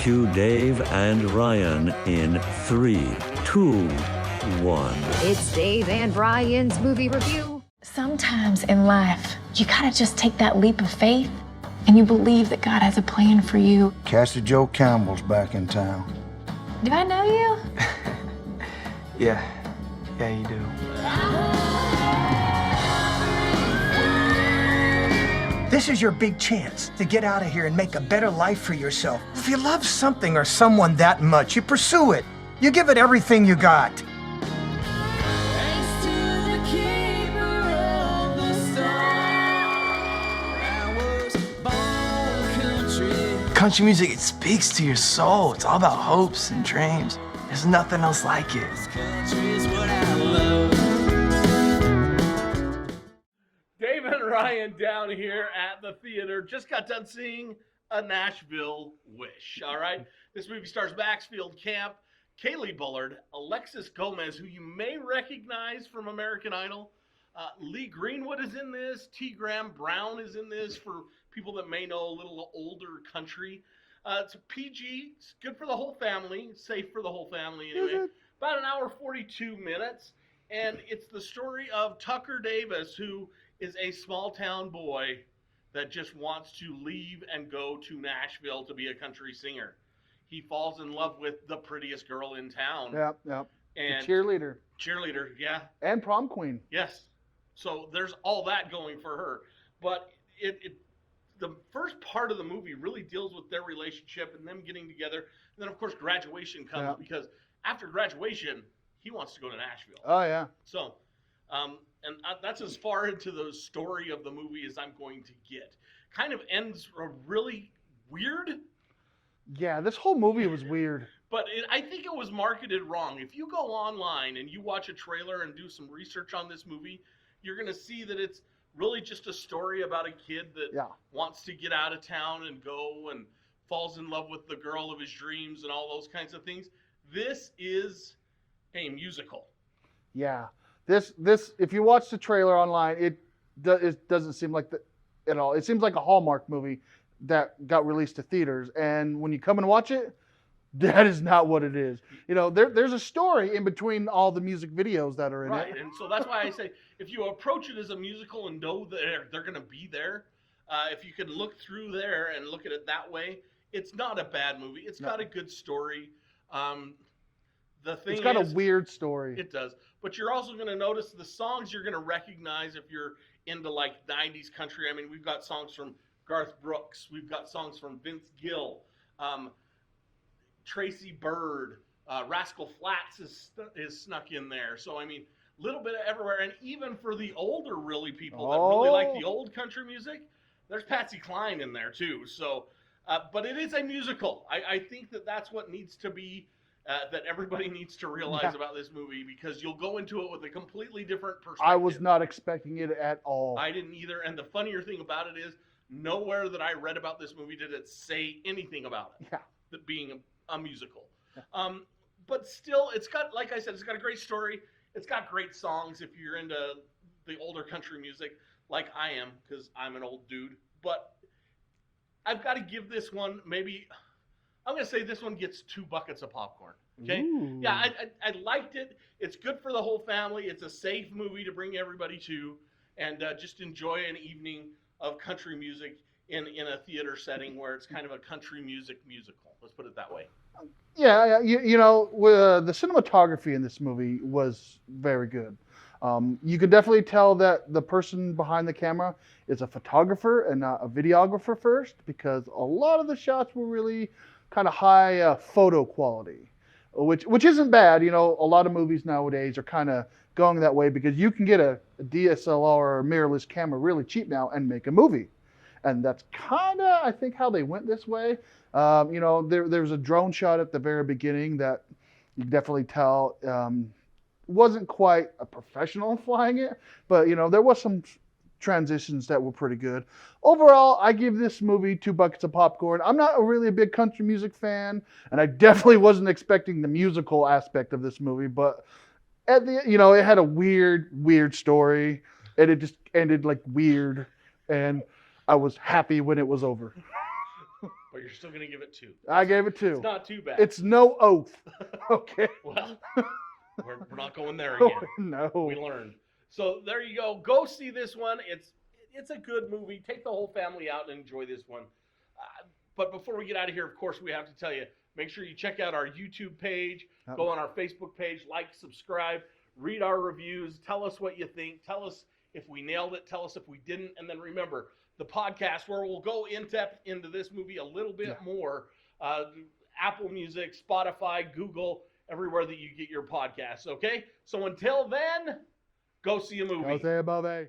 Cue Dave and Ryan in 3, 2, 1. It's Dave and Ryan's movie review. Sometimes in life, you gotta just take that leap of faith and you believe that God has a plan for you. Cassie Joe Campbell's back in town. Do I know you? Yeah, you do. This is your big chance to get out of here and make a better life for yourself. If you love something or someone that much, you pursue it. You give it everything you got. Country music, it speaks to your soul. It's all about hopes and dreams. There's nothing else like it. Dave and Ryan down here at the theater just got done seeing A Nashville Wish, all right? This movie stars Maxfield Camp, Kaylee Bullard, Alexis Gomez, who you may recognize from American Idol. Lee Greenwood is in this. T. Graham Brown is in this for people that may know a little older country. It's a PG. It's good for the whole family. Safe for the whole family anyway. About an hour, 42 minutes. And it's the story of Tucker Davis, who is a small town boy that just wants to leave and go to Nashville to be a country singer. He falls in love with the prettiest girl in town. Yep. And The cheerleader. Cheerleader, yeah. And prom queen. Yes. So there's all that going for her. But the first part of the movie really deals with their relationship and them getting together. And then, of course, graduation comes because after graduation, he wants to go to Nashville. Oh, yeah. So, that's as far into the story of the movie as I'm going to get. Kind of ends really weird. Yeah, this whole movie was weird. But I think it was marketed wrong. If you go online and you watch a trailer and do some research on this movie, you're going to see that it's really just a story about a kid that wants to get out of town and go and falls in love with the girl of his dreams and all those kinds of things. This is a musical. Yeah. This if you watch the trailer online, it doesn't seem like that at all. It seems like a Hallmark movie that got released to theaters. And when you come and watch it, that is not what it is. You know, there's a story in between all the music videos that are in it. Right, and so that's why I say if you approach it as a musical and know that they're going to be there, if you can look through there and look at it that way, it's not a bad movie. It's got a good story. It's got a weird story. It does. But you're also going to notice the songs you're going to recognize if you're into like 90s country. I mean, we've got songs from Garth Brooks. We've got songs from Vince Gill. Tracy Byrd, Rascal Flatts is snuck in there. So, I mean, a little bit of everywhere. And even for the older really people that really like the old country music, there's Patsy Cline in there too. So, but it is a musical. I think that's what needs to be, that everybody needs to realize about this movie, because you'll go into it with a completely different perspective. I was not expecting it at all. I didn't either. And the funnier thing about it is nowhere that I read about this movie did it say anything about it. Yeah. That being a musical. But still, it's got, like I said, it's got a great story. It's got great songs if you're into the older country music, like I am, because I'm an old dude. But I've got to give this one I'm going to say this one gets 2 buckets of popcorn. Okay? Ooh. Yeah, I liked it. It's good for the whole family. It's a safe movie to bring everybody to, and just enjoy an evening of country music in a theater setting where it's kind of a country musical. Let's put it that way. Yeah, you know, the cinematography in this movie was very good. You can definitely tell that the person behind the camera is a photographer and not a videographer first, because a lot of the shots were really kind of high photo quality, which isn't bad. You know, a lot of movies nowadays are kind of going that way because you can get a DSLR or a mirrorless camera really cheap now and make a movie. And that's kind of, I think, how they went this way. You know, there was a drone shot at the very beginning that you can definitely tell wasn't quite a professional flying it, but, you know, there was some transitions that were pretty good. Overall, I give this movie 2 buckets of popcorn. I'm not really a big country music fan, and I definitely wasn't expecting the musical aspect of this movie, but it had a weird story, and it just ended like weird, and I was happy when it was over. But you're still going to give it 2. I gave it 2. It's not too bad. It's no oath. Okay. Well, we're not going there again. No. We learned. So there you go. Go see this one. It's a good movie. Take the whole family out and enjoy this one. But before we get out of here, of course, we have to tell you, make sure you check out our YouTube page. Go on our Facebook page, like, subscribe, read our reviews. Tell us what you think. Tell us if we nailed it. Tell us if we didn't. And then remember, the podcast where we'll go in depth into this movie a little bit more. Apple Music, Spotify, Google, everywhere that you get your podcasts, okay? So until then, go see a movie. Jose Above.